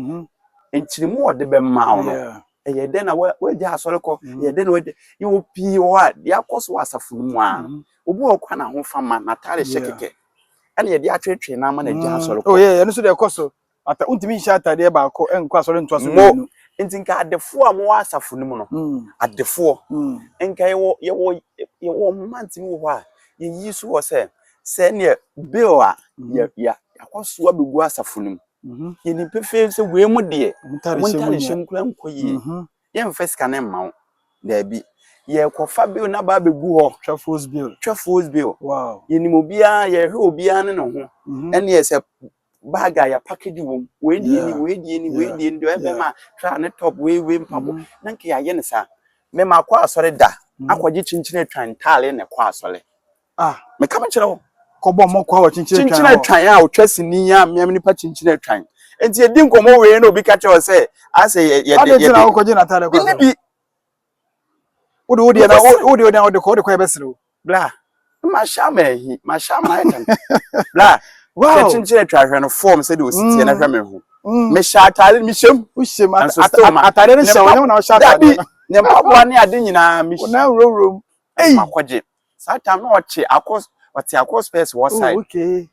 enchirimu ode be ma no ye de na wagya asori ko ye de na wade yo pi wo a de akoso asafo mu a obu okwa na ho fama na tare shekeke ene ye de atwetwe na ama na gya asori ko oh yeah eno so de koso ata untimi nhya atade ba ko enko asori nto aso mu ntinka adefo a mo asafo mu no adefo enka ye wo mantimi wo a ye yisu wo se ne bill a ya akoso abegu asafo mu ye ni pefe se we mu de montare shemkura nkoyi ye mfeska ne mawo da bi ye kofa bill na ba begu ho trafos bill wow ye ni mobia ye hwe obia ne ho ene ye se baga ya package wo we die ni do ebe ma try ne top we mpabo na nke ya ye ne sa me makwa asore da akwaje chinchine twantale ne kwa asore me kam kire wo Kobo mo kwa wa chinchina twan a otwasi ni ya me nipa chinchina twan enti edi nkomo we na obi ka che o say ase ye de na ko je na tare kwa bi Odi na odi ko e besere bla ma shama item bla wow chinchina twan no form say de ositi na hwe me ho me sha atare mi shem atare ne sha wona na sha atare ne mpaboa ne ade nyina mi na rom makwaje sa time na oche akos space what side okay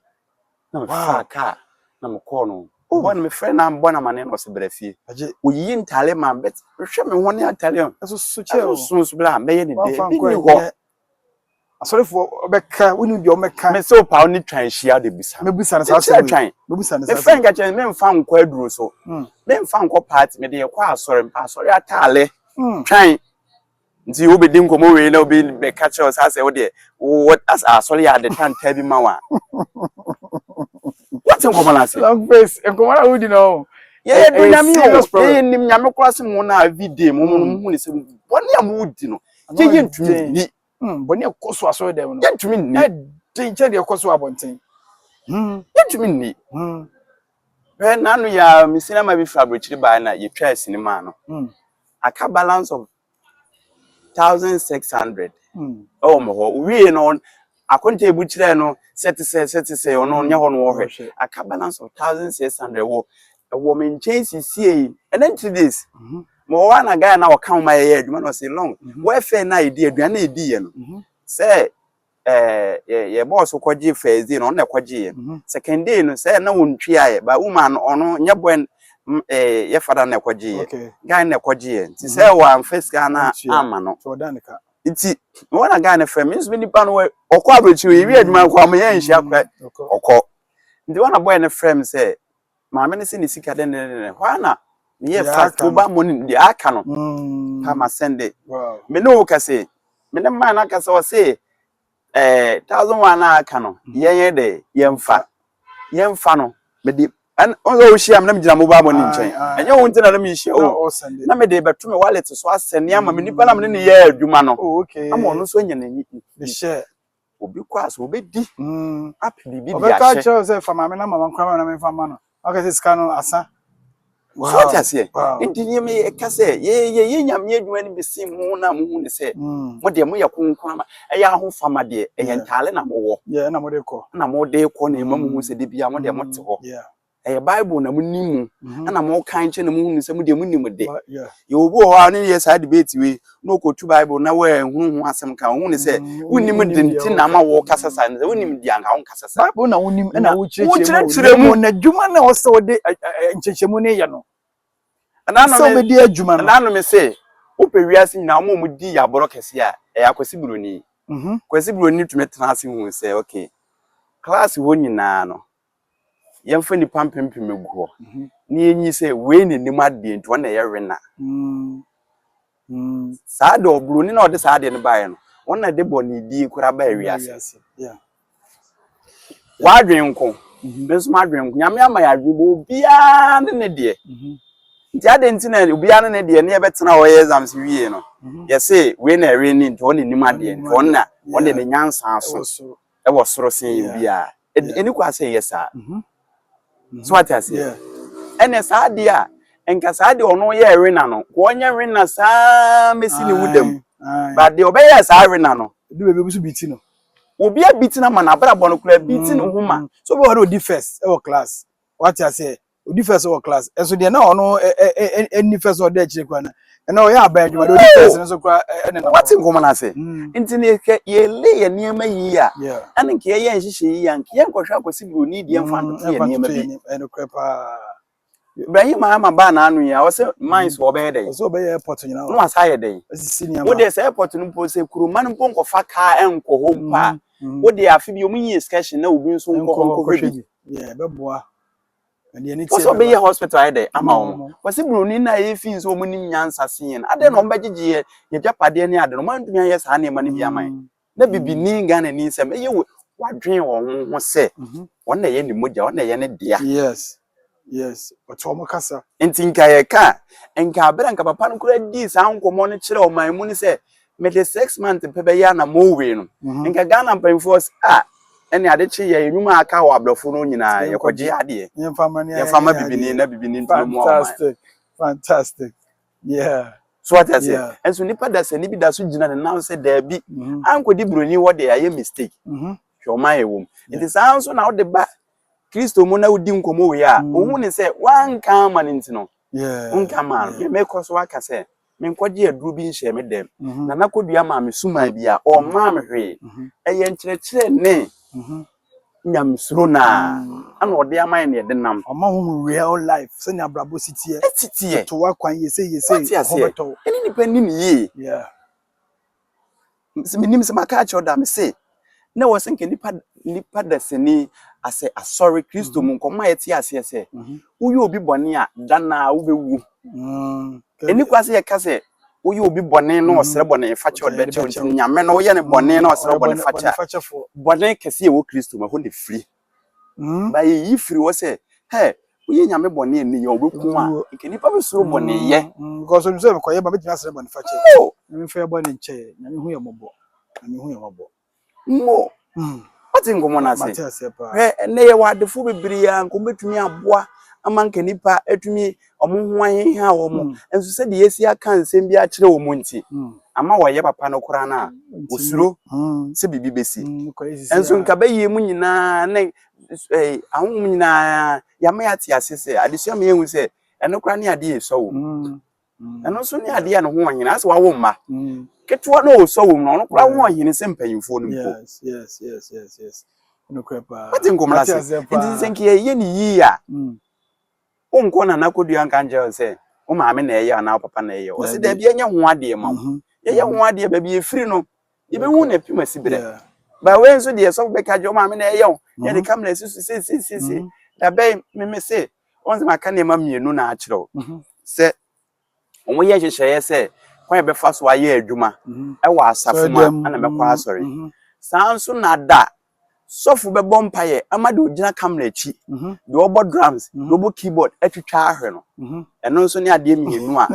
na me ka na me call no one me friend na mbona mane no se brafie oyi ntale man bet hwe me ho ne atale eso suche o so bla me ye ne de bi ni ho asorefo obeka woni bi omeka me so pa oni twan hia de bisa me busa na sa so twan me busa na sa me friend ga chen me mfa nkwa aduro so me mfa nkwa party me de kwa asore mpa asore atale twan nti obedi nkomo we na obi be catch us as e de what as asole ya de tan tabi mawa what nkomo na say long face nkomo na wudi no ye dunyami o ye nim nyame kwase mu na video mu hu ni se boni am wudi no ye ntumi ni boni ekoso asore dem no ye ntumi ni e nche de ekoso abonten ye ntumi ni be nanu ya misina ma bi fabric ba na ye twa sinima no aka balance of 1600 oh mo ho we no akonte ebuchire no set say ono nya ho no wo hwe aka balance of 1600 wo maintain CCA and then 3 days mo wa na guy na wo kan ma ye adwuma no say long we fe na edi aduane edi ye no say ye boss kwaji fezi no na kwaji ye second day no say na wontwi aye ba woman ono nya boy ye fada na kwaji guy na kwaji ye ti say wa face na ama no so danika iti wona guy na frame means me nipa no okọ abrochi we wi adwuma kwa mo ye nhia kwa okọ ndi wona boy na frame say ma me ne se ni sika den ne hwana me ye fast ba money ndi aka no kama sende me no ka say me ne man aka say o say 1001 na aka no ye de yemfa no me di an o hia me na me gina mobile money nchen enye wo ntina na me hia o na me de beto me wallet so asene ama me nipa na me ne ye adwuma no ama ono so nya na nyi be share obi kwaso obedi api bibi dia she obi ka cho say fama me na mama nkwa na me fama no okay say ska no asa so tiase enti me ka say ye nyam ye adwuma ni besi mu na mu hu ne say mo de mo ye konkon ma eya ho fama de eye ntale na mo wo ye na mo de ko na ema mu hu se de bia mo de mo te ho Bible na munimu na mo kan che na mu hu se mu de munimu de ye obi ho anu ye sa debate we no ko tu Bible na we hu asem ka hu ne se unimu de nti na ma wo kasasa ne unimu de anka hu kasasa Bible na unim na wo chire mu na dwuma na wo se wo de nchechemu ne ye no ana no me de adwuma no na me se wo pe wiase na mo mu di ya boro kese a akwasi buroni kwasi buroni tumi tena ase hu se okay class ho nyina no yemfa ni pampempem egu ni enyi se we ne nim ade nti wona ye rena sa de obroni na ode sa de ne bae no wona de boni di kura ba wiase wa dwenko beso ma dwenko nyame ama ya dwebo bia ne de nti ade nti na bia ne de ne ye betena ho ye exams wie no ye se we na reni nti wona nim ade nti wona wona ne nyansa so e wo soro sen bia eni kwa se yesa so what I say ene sa de a enka sa de ono ye rena no ko onye rena sa mesi ni wudam ba de obeye sa rena no de be busu biti no obi a biti na mana bra bono kula biti no huma so be odi first e class what I say odi first e class eso de na ono eni first o de chire kwa na na o ya abandwuma de odi first no so kwa ene na what ngoma na say nti ne ke ye le ye niema yi a ane nke ye nhihye yi a nke ye nkohwa akosi bi oni die mfa no ye niema bi ene kwepa Ibrahim ama ba na anu ya o se mines wo be dey so be airport nyina no asa ye dey wo de se airport no po se kuruma no po nkofa ka enko ho mpa wo de afi bi omunyi excursion na obi nso nko hwebi be boa and ye so be ye hospital ay dey ama wo wase broni na ye fi nso omunim nyansa sen ade no mbagege ye japade ne ade no mandumi ye sa na ema ne bi aman na bibi ni Ghana ni nsem ye wadwen wo ho se wona ye ni moja wona ye ne dia yes but o makasa enti nka ye ka enka abera nka papa no kura di sa nkomo no kire o man mu ni se me de 6 months pe be ya na mo we no nka Ghana mpanyfo ene ade che ye enuma aka wo abrofo no nyina ye kogye ade ye fama bibini na bibini ntunu fantastic fantastic yeah so what I say enso nipa da se ni bi da so gina ne now say da bi ankodi broni wo de aye mistake hwe ma ye wom it is also na wo de ba Kristo mu na wodi nkomo we a ohun ne se wanka ma ne ntino unka ma me make so aka se me nkogye aduru bi nhye me dem na nakodua ma me suma bia o ma me hwe eye nkyerɛkyerɛ ne nyamsuro na ana ode aman ne de nam ama hu real life se nya brabo sitie to wa kwan ye se hobeto eni nipa ni ye yeah minim se maka cha oda me se na wo se nke nipa da seni ase asori Kristo mu nkoma ye ti ase se uyi obi bone a dana wo bewu eni kwase ye ka se uyi obi bone no osere bone fa cha oda che nyame no ye ne bone no osere bone fa cha bone kese ye wo Kristo ma ho ne free ba ye yi free wo se he uyi nyame bone ni ye obeku a nke nipa be soro bone ye because you say ko ye ba betimi asere bone fa cha nyame fa bone nche nyame hu ye mobo mo ati ngomo na se ne ye wadefo bebriya nkometumi aboa amanka nipa etumi omonhoan ha wo mo enso se de yesi aka nsem bi a kire wo mo nti ama wo ye papa no kora na osuro se bibi besi enso nka bayi mu nyina na ahun mu nyina ya me ati asese adesua me yehu se eno kora ne ade so wo eno so ne ade ya no ho anyina ase wa wo mma ketwa no so wo no kora ho anyine se mpanyimfo no mpo yes no krepa ati ngomo na se nti senki ye ni yi a onko na nakodua nka nje se o maame na eye na papa na eye o se da bia nya ho ade ma ye ho ade ba bia free no ye be hu na pima sibire ba we nso de so be ka je o maame na eye o ye de kamera si da be me se on se maka na ma mienu na a kire o se o ye hyehyeye se kwan be fa so aye adwuma e wa asafo ma ana me kwa asori sanso na da sofu be bompaye amade ogina camera chi de obo drums de obo keyboard etwetwa ahwe no eno nso ne ade mienu a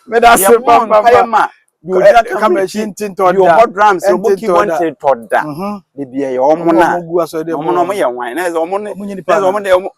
me da se papa ma de ogina camera chi tinto da obo drums obo keyboard tinto da de bia ye omo na omo no mo ye wan na ze omo ne omo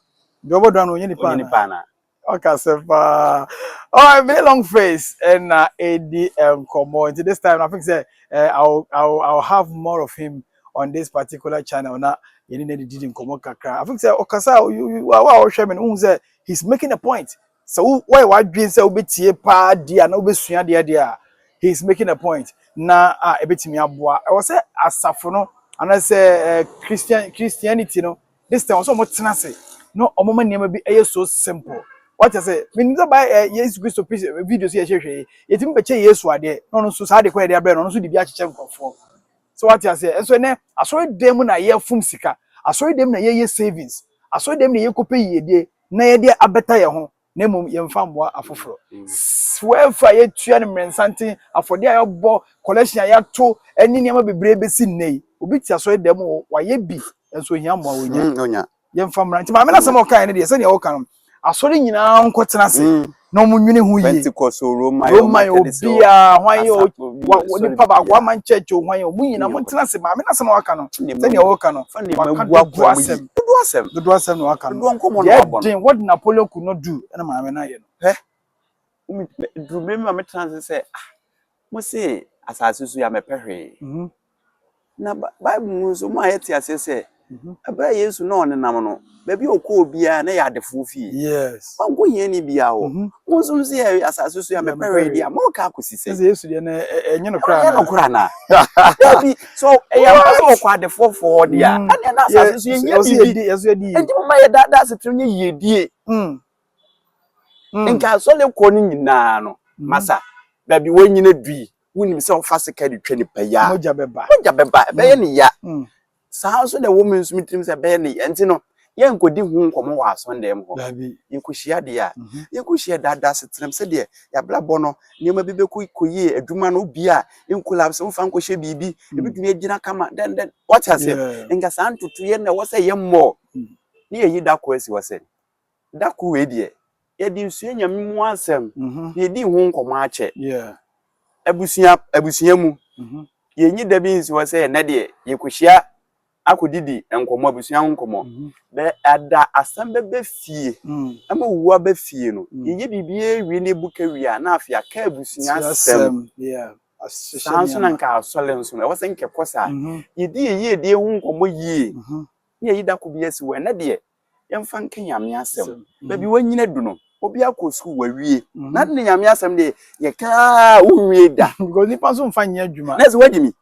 de obo drum no nyini pa na okay sepa all right long face and ADM Komo into this time I think say I'll have more of him on this particular channel na you need didn't come kakra I think say okasa wa hwe me no say he's making a point so why dream say obetie pa dia na obesua dia he's making a point na ebetimi aboa I was say asafo no and say Christianity no this time also mo tena say no omoma niam bi so simple what I say mean by yes Christo videos here hwehwe yetimi be che Yesu ade no so sa de kwa de abre no so de bi a cheche nkofo so what I say so ne asori dem na ye fun sika asori dem na ye savings asori dem na ye kope yedie na ye de abeta ye ho na mum ye mfa mboa afoforo wefa ye tua ne mrensanten afode ayo bo collection ya to eni niam bebre besi nei obi ti asori dem wa ye bi enso hia mboa wonya ye mfa mranti ma me na sem okan ne de se ne o kan asori nyina nkotena se no munwene hu yi Pentecost Roma obia hwan yo nipa ba kwa man church hwan yo munyina montena se ma me na se na waka no se ne waka no do asem no waka no do nkomo no abon what Napoleon could not do na ma me na ye no do me ma me trans se mo se asase su ya mepehwe na Bible so mo ayeti asese abra Yesu no ne nam no ba bi okọ obia na ya defo fi yes wango ye ni bia wo mo so se asase su ya mepehwe dia mo ka akosise Yesu de na enye no kra na baby so ya mo so kwa defo for dia and na asase su ye bi Yesu ye di enti mo ma ye da setru nye yedie nka so le ko ni nyina no masa ba bi wonyina dui wonim se wo fasika de twa ni pa ya moja beba be ye ni ya saa so the woman smitim se be ni enti no ye nkodi hu nkomo wa asondem ho yekuhia de a yekuhia dada setrem se de ya blabo no niema bi be koyi adwuma no bia inkulab se mfa nkohye bibi ebitumi agina kama den what I say nga saa ntutu ye na wo se ye mmo ni ye da ko asi wo se da ko we de ye di nsuo nyame mu asem ye di hu nkomo ache abusua mu ye nyi da bi nsi wo se na de yekuhia akudidi enkomo abusua nkomo be ada asam be fie ama wuwa be fie no ye bibie wi ne buka wi a na afia ka abusua sem yeah sanso na nka asole nso e wose nke kosa ye die hu nkomo yie ne yi da ko bi esi we na de yemfa nka nyame asem ba bi wanyina du no obi akosu wawie na de nyame asem de ye ka uwie da because nipa so mfa nya adwuma na se wagimi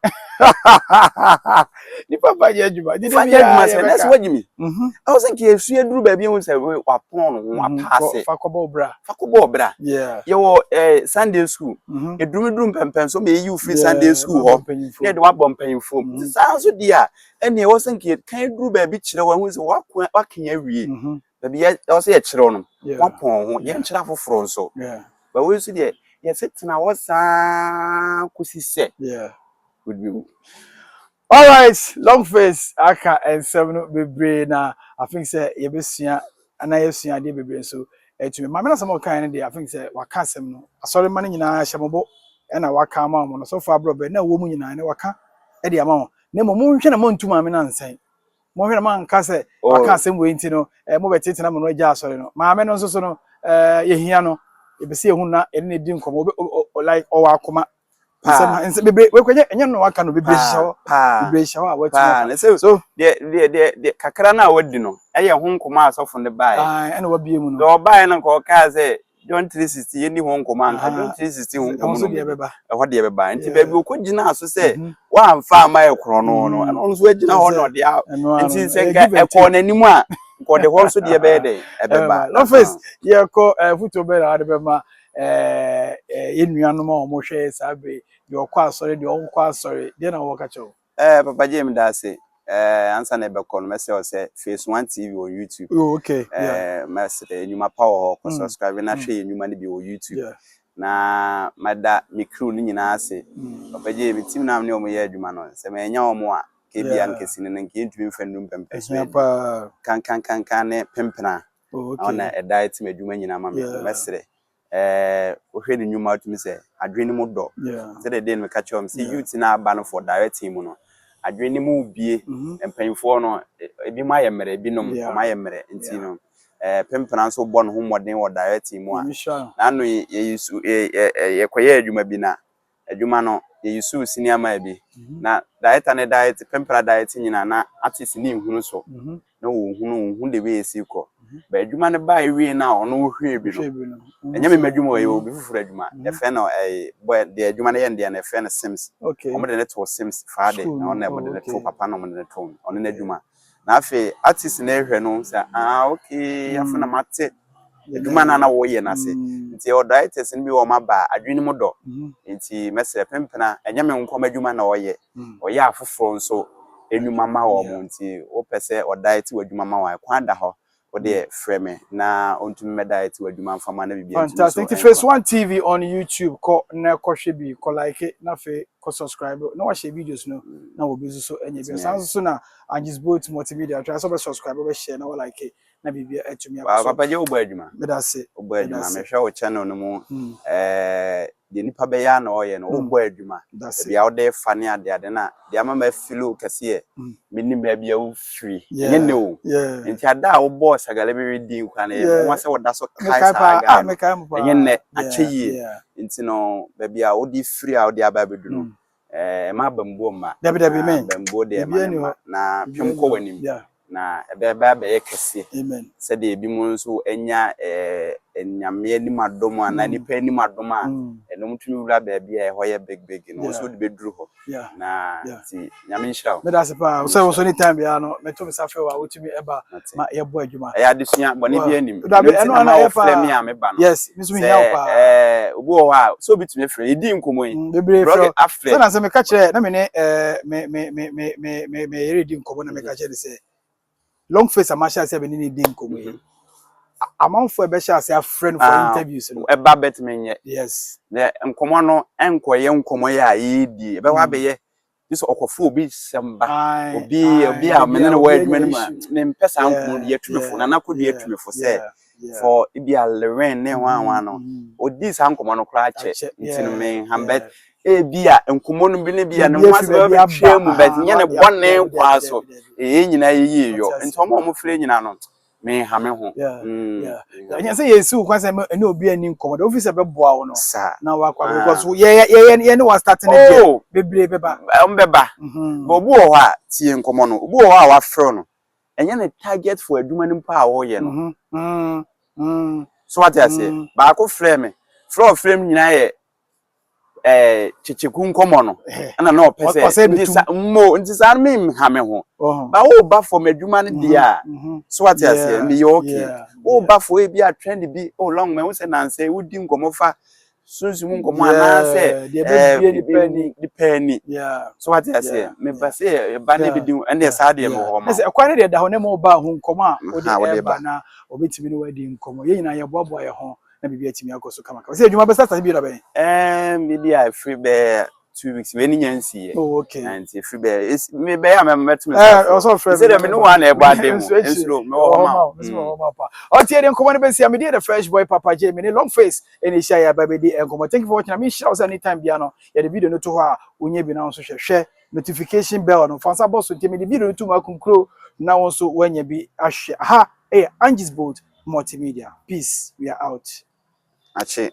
nipa fa nya adwuma did fa nya adwuma se na se wagimi I was think yesu eduru ba bi hu se wapon no apase fa kobo bra yeah yo Sunday school eduru pempen so me yi free Sunday school ho ne de wabom panyimfo sanso dia ene wo think kan eduru ba bi kire wa hu se wakanya wie baby I was here kire no wapon ho ye nkira foforo nso ba we su de ye setina wo sa kusise would be all right long face aka and 7 bebre na I think say ye besua ana ye sua de bebre so etumi ma me na some kan de I think say waka asem no asori ma nyina hyembo e na waka ma mo no so fa bro be na wo mu nyina ne waka e de ama mo ne mo nhwe na mo ntuma me na nsan mo hwe na man ka say waka asem we nti no mo betete na mo no agya asori no ma me no so so no ye hia no e be se ehu na e ne di nkomo like o akoma nse bebre we kwenye enye no waka no bebre shawo a watu so de kakra na wadi no eye ho nkoma asofo ne bae ene wabie mu no do bae na ko ka say John 360 yeni ho nkoma anka John 360 ho nkoma no ho de beba nti ba bi okogina aso say wa amfa amaye kro no no eno so agina ho no de nti se ga ekọ nanimu a ko de ho so de be de ebeba no face ye ko futo be na de be ma yenuanu ma omo hwe sabe de okwa asori de onkwa asori de na wo ka chewo Papa James da say answer na be call me say Face 1 TV on YouTube okay message nyuma power ko subscribe na hwe nyuma ne bi on YouTube na mada mi crew ni nyina ase Papa James team na me omo ye adwuma no se me nya omo a ke bia nkesi ne nke ntumi mfa num pempe so kan ne pempena ona e diet me adwuma nyina ma me message ohwe ni nyuma atumi se adwene mu do se de den me catch am see youth na aba no for direct team no adwene mu bie empanyfo no ebi ma ye mere ebi no ma ye mere nti no pempena so bo no ho modern wo direct team a na no ye yisu ye koye adwuma bi na adwuma no ye yisu senior ma bi na diet na diet pempena diet nyina na artist ni nhunu so na wo hunu de we esiko ba adwuma ne ba ewie na ono hwe bi no enya me madwuma we obi fufura adwuma e fe no boy de adwuma ne ye ndie na fe no Sims omo de net for Sims faade na ono e de net for papa no mo de net for ono na adwuma na afi artist na ehwe no say okay afuna mate adwuma na wo ye na se nti o dieters ni bi wo maba adwene mu do nti mesere pempena enya me nkoma adwuma na oye afoforo nso enwuma ma wo mo nti o pese o diet wadwuma ma wa kwanda ho o de frame na ontumi me diet wadwuma mfama na bibia fantastic Face 1 TV on YouTube ko na ko hwe bi ko like na fe ko subscribe na wa share videos no na wo bezu so enye bi sanso na Angisboat multimedia try so subscribe be share na wo like na bibia etumi aso papa je obo adwuma me da se obo adwuma me hwe o channel no mu de nipa be ya na oye no obo adwuma bia o de fane ade na de ama ma filo kase minim ba bia wo free nye ne o nti ada wo boss agale be reading kwa na ye mo se wo da so kai saga nye ne acheyi nti no ba bia wo di free a wo di aba bedu no ma bambo ma bambo de ma na pem ko wanim na ebe be kese amen se de bi mu nso enya enyame ni madom ana nipa ni madom a enom tumi wura ba bia e hoye big no so de beduru ho na ti nyame nshira me da se pa so so ni time bia no me to me safe wa wotumi eba ma ye bo adwuma ya desua boni bia nim eno na ye pa me me ba no yes me so me nya pa obi o ha so bitumi frɛ edi nkomo yi blog afre so na se me ka kire na me ne me yere di nkomo na me ka kire se long face amasha se be ni di nkomo yi amanfo ebe sha se afre no for interviews no eba bet menye yes the nkomo no enkoye nkomo ya yedi ebe wa beye this okofo obi semba obi a menene wa adwuma no ma me mpesa nkomo de atumefo na nakodi atumefo se for ibi a leren ne wan no odi sa nkomo no kra che ntinu me hambet ebia nkomo no bi ne bia ne ho asebe be hwe mu bet nye ne bone kwa so nyina yeyi yo nti omo frɛ nyina no me ha me ho anya say yesu kwa say ene obi ani nkomo the office be boa wo no na wa kwa because ye ne was starting again bebre beba mbeba obu wo ha tie nkomo no obu wo ha wa frɛ no enye ne target for aduma no mpa a wo ye no so what I say ba ko frɛ me frɛ nyina ye chichiku nkomo no ana na opese ndisa me ha me ho ba wo ba for maduma no dia so what I say me okay wo ba for e bi a trend bi long me wo say nan say wo di nkomo fa sunsun nkomo ana say depend so what I say me ba say ba ne bi di ende sa de mo ho ma say ekwa ne de da ho ne mo ba ho nkomo a wo de ba na obetimi ne wadi nkomo ye nyina ye boaboa ye ho na bibi atimi akoso kama kama say adwuma be start bi da ben maybe I free be 2 weeks when nyansi okay and free be is me be am met me also free say me no one e gba dem enslo me wo ma o tie de nkomo ne be sia me dey the fresh boy Papa J me long face eni sha ya ba be dey nkomo thank you for watching me share us anytime bia no ya the video no to ho a onye bi na so hwehwe notification bell no fansa boss so tie me the video no to ma kunkro na won so wanya bi ahwe ha Angie's Boat Multimedia. Peace. We are out. Ache.